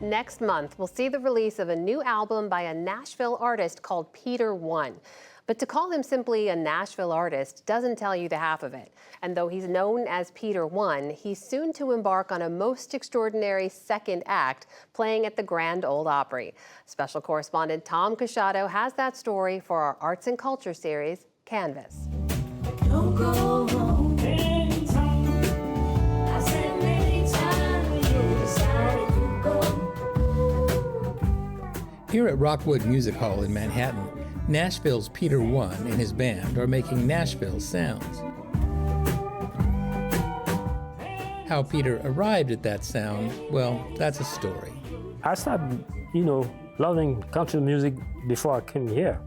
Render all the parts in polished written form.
Next month, we'll see the release of a new album by a Nashville artist called Peter One. But to call him simply a Nashville artist doesn't tell you the half of it. And though he's known as Peter One, he's soon to embark on a most extraordinary second act, playing at the Grand Ole Opry. Special correspondent Tom Casciato has that story for our Arts and Culture series, Canvas. Don't go home anytime. I said many times you decided to go. Here at Rockwood Music Hall in Manhattan, Nashville's Peter One and his band are making Nashville sounds. How Peter arrived at that sound, well, that's a story. I started, loving country music before I came here.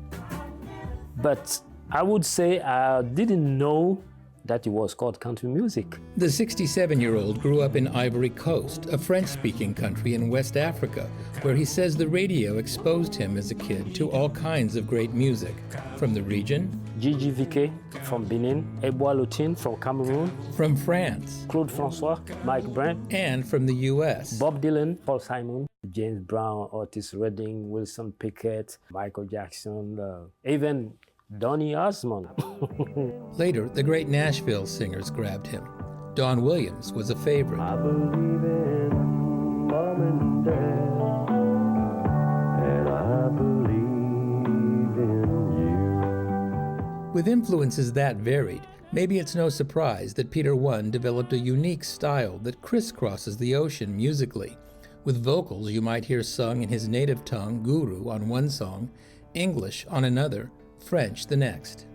But I would say I didn't know that it was called country music. The 67-year-old grew up in Ivory Coast, a French-speaking country in West Africa, where he says the radio exposed him as a kid to all kinds of great music. From the region, Gigi Viquet from Benin, Ebois Lutin from Cameroon, from France, Claude François, Mike Brent, and from the U.S. Bob Dylan, Paul Simon, James Brown, Otis Redding, Wilson Pickett, Michael Jackson, even Donny Osmond. Later, the great Nashville singers grabbed him. Don Williams was a favorite. I believe in mom and dad, and I believe in you. With influences that varied, maybe it's no surprise that Peter One developed a unique style that crisscrosses the ocean musically, with vocals you might hear sung in his native tongue, Guru, on one song, English on another, French the next.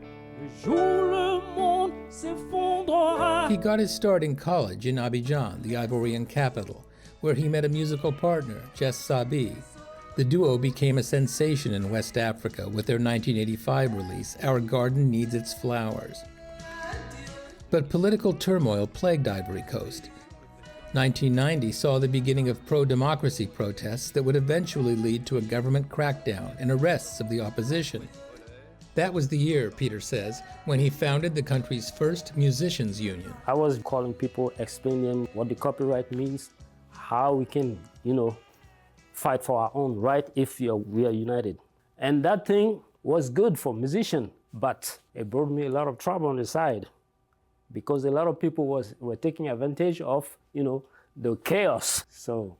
He got his start in college in Abidjan, the Ivorian capital, where he met a musical partner, Jess Sabi. The duo became a sensation in West Africa with their 1985 release, Our Garden Needs Its Flowers. But political turmoil plagued Ivory Coast. 1990 saw the beginning of pro-democracy protests that would eventually lead to a government crackdown and arrests of the opposition. That was the year, Peter says, when he founded the country's first musicians' union. I was calling people, explaining what the copyright means, how we can, fight for our own right if we are united. And that thing was good for musicians, but it brought me a lot of trouble on the side because a lot of people were taking advantage of, the chaos. So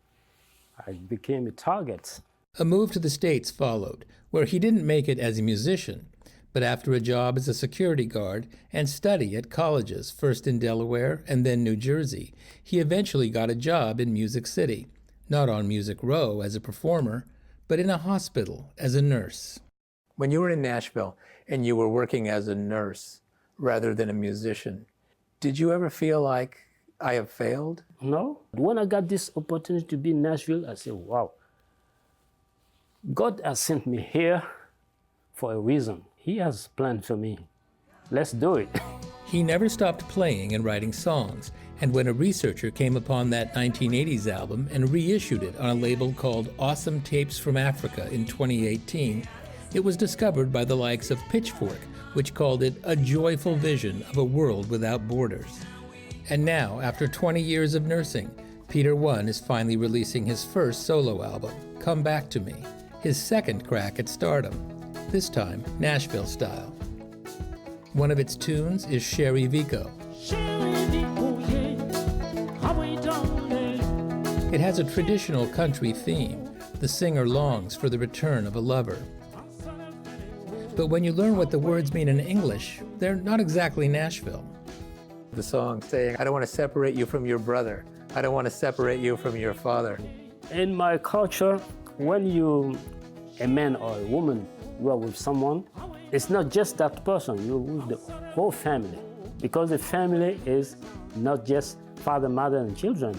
I became a target. A move to the States followed, where he didn't make it as a musician, but after a job as a security guard and study at colleges, first in Delaware and then New Jersey, he eventually got a job in Music City, not on Music Row as a performer, but in a hospital as a nurse. When you were in Nashville and you were working as a nurse rather than a musician, did you ever feel like, I have failed? No. When I got this opportunity to be in Nashville, I said, wow, God has sent me here for a reason. He has planned for me. Let's do it. He never stopped playing and writing songs, and when a researcher came upon that 1980s album and reissued it on a label called Awesome Tapes from Africa in 2018, it was discovered by the likes of Pitchfork, which called it a joyful vision of a world without borders. And now, after 20 years of nursing, Peter One is finally releasing his first solo album, Come Back to Me, his second crack at stardom, this time Nashville style. One of its tunes is Sherry Vico. It has a traditional country theme. The singer longs for the return of a lover. But when you learn what the words mean in English, they're not exactly Nashville. The song saying, I don't want to separate you from your brother. I don't want to separate you from your father. In my culture, when a man or a woman, you are with someone, it's not just that person, you're with the whole family. Because the family is not just father, mother, and children.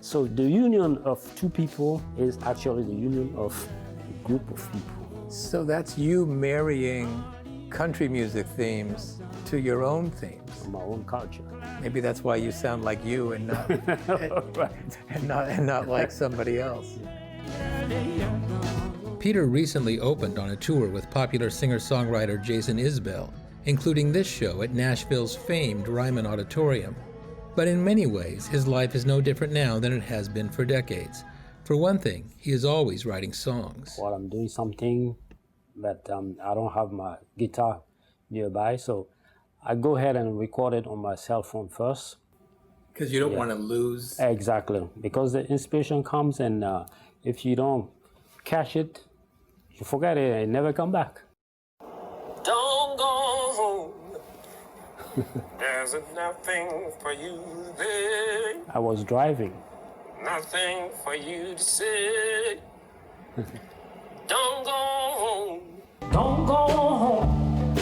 So the union of two people is actually the union of a group of people. So that's you marrying country music themes to your own themes. My own culture. Maybe that's why you sound like you and not, right. and not like somebody else. Peter recently opened on a tour with popular singer-songwriter Jason Isbell, including this show at Nashville's famed Ryman Auditorium. But in many ways, his life is no different now than it has been for decades. For one thing, he is always writing songs. While I'm doing something, but I don't have my guitar nearby, so I go ahead and record it on my cell phone first. Because you don't want to lose. Exactly, because the inspiration comes, and if you don't catch it, you forget it and it never come back. Don't go home. There's nothing for you there. I was driving. Nothing for you to say. Don't go home. Don't go home.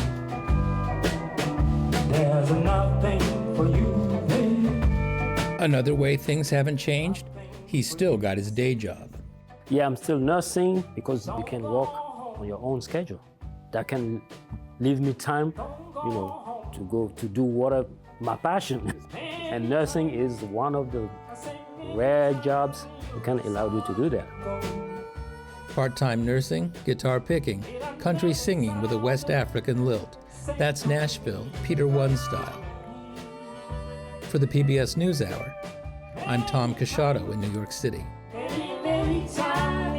There's nothing for you there. Another way things haven't changed, he's still got his day job. Yeah, I'm still nursing because you can work on your own schedule. That can leave me time, to go to do what my passion is. And nursing is one of the rare jobs that can allow you to do that. Part-time nursing, guitar picking, country singing with a West African lilt. That's Nashville, Peter One style. For the PBS NewsHour, I'm Tom Casciato in New York City. Many times.